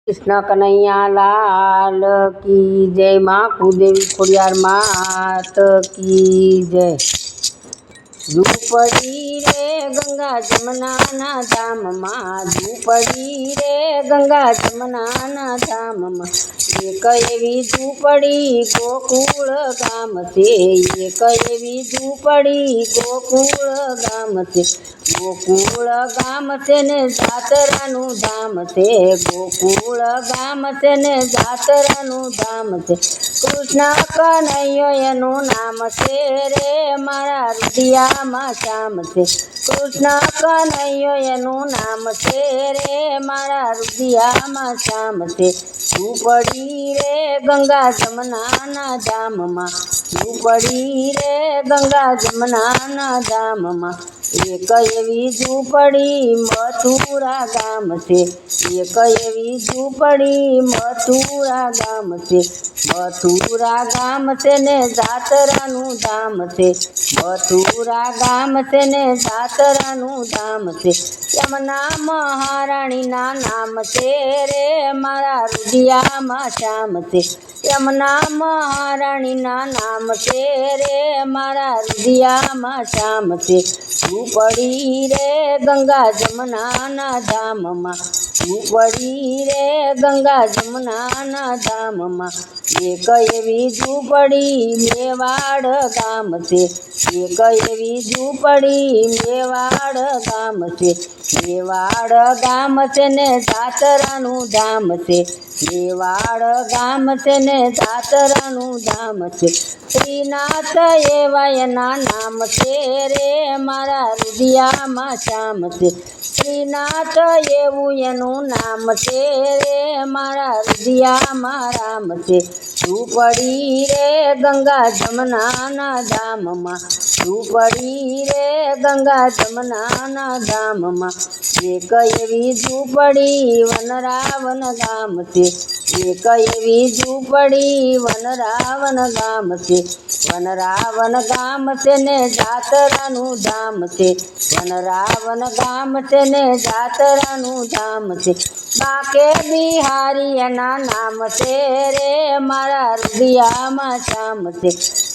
कृष्ण कन्हैया लाल की जय। माँ कुलदेवी खोडियार मात की जय। झूपड़ी रे गंगा जमुना ना धाम माँ, झूपड़ी रे गंगा जमुना ना धाम माँ। एक एवी झूपड़ी गोकुल गाम से, एक एवी झूपड़ी गोकुल गाम से। गोकुल गाम से ने जातरानु धाम से, गोकुल गाम से ने जातरानु धाम से। कृष्ण कन्हैयो एनु नाम से रे मारा हृदयમાં श्याम से। कृष्ण कन्हैयो एनु नाम से रे मारा हृदयમાં श्याम से। झूपड़ी रे गंगा जमुना ना धाम माँ, झूपड़ी रे गंगा जमुना ना धाम माँ। एक एवी झूपड़ी मथुरा गाम से, एक एवी झूपड़ी मथुरा गाम से। मथुरा गाम से ने जातरानु धाम से, मथुरा गाम से ने जातरानु धाम से। यमुना महाराणी ना नाम से रे मारा हृदयમાં श्याम से। यमुना महाराणी ना नाम से रे मारा हृदयમાં श्याम से। झूपड़ी रे गंगा जमुना ना धाम माँ, झूपड़ी रे गंगा जमुना ना धाम माँ। एक एवी झूपड़ी मेवाड़ गाम से, एक एवी झूपड़ी मेवाड़ गाम से। मेवाड़ गाम से ने जातरानु धाम से, मेवाड़ गाम से ने जातरानु धाम से। श्रीनाथ एवा एना नाम से रे मारा हृदयમાં श्याम से। श्रीनाथ एवं एनु नाम से रे मारा हृदयમાં राम से। झूपड़ी रे गंगा जमुना ना धाम माँ, झूपड़ी रे गंगा जमुना ना धाम माँ। एक एवी झूपड़ी वनरावन गाम से, एक एवी झूपड़ी वनरावन गाम से। वनरावन गाम से ने जातरानु धाम से, वनरावन गाम से ने जातरानु धाम से। बाके बिहारी एना नाम से रे मारा हृदयમાં श्याम से।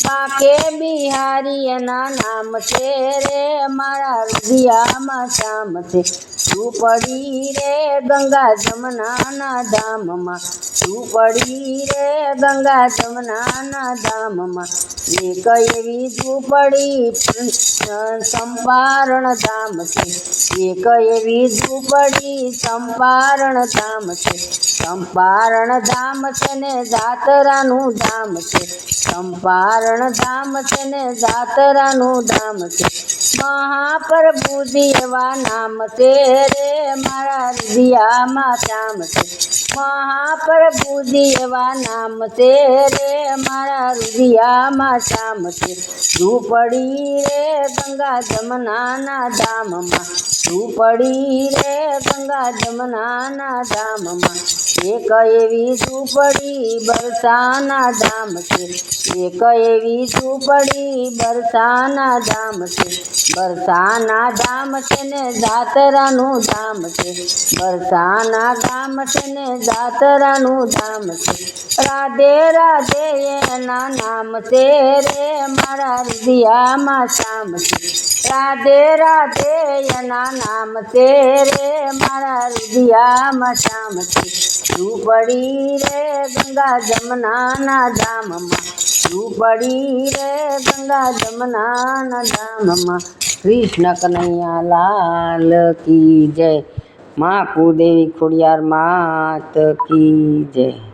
बाके बिहारी एना नाम से रे मारा हृदयમાં श्याम से। झूपड़ी रे गंगा जमुना ना धाम माँ, झूपड़ी रे गंगा जमुना ना धाम माँ। एक एवी झूपड़ी चंपारण धाम से, एक एवी झूपड़ी चंपारण धाम से। चंपारण धाम से ने जातरानु धाम से, चंपारण धाम से ने जातरानु धाम से। महाप्रभु जी एवा नाम से रे मारा हृदयમાં श्याम से। महाप्रभु जी एवा नाम से रे मारा हृदयમાં श्याम से। झूपड़ी रे गंगा जमुना ना धाम माँ, झूपड़ी रे गंगा जमुना ना धाम माँ। एक एवी झूपड़ी बरसाना धाम से, एक एवी झूपड़ी बरसाना धाम से। बरसाना धाम से ने जातरानु धाम से, बरसाना गाम से ने जातरानु धाम से। राधे राधे एना नाम से रे मारा हृदयમાં श्याम से। राधे राधे एना नाम से रे मारा हृदयમાં श्याम से। झूपड़ी रे गंगा जमुना ना धाम माँ, झूपड़ी रे गंगा जमुना ना धाम माँ। कृष्ण कन्हैया लाल की जय। माँ कुलदेवी खोडियार मात की जय।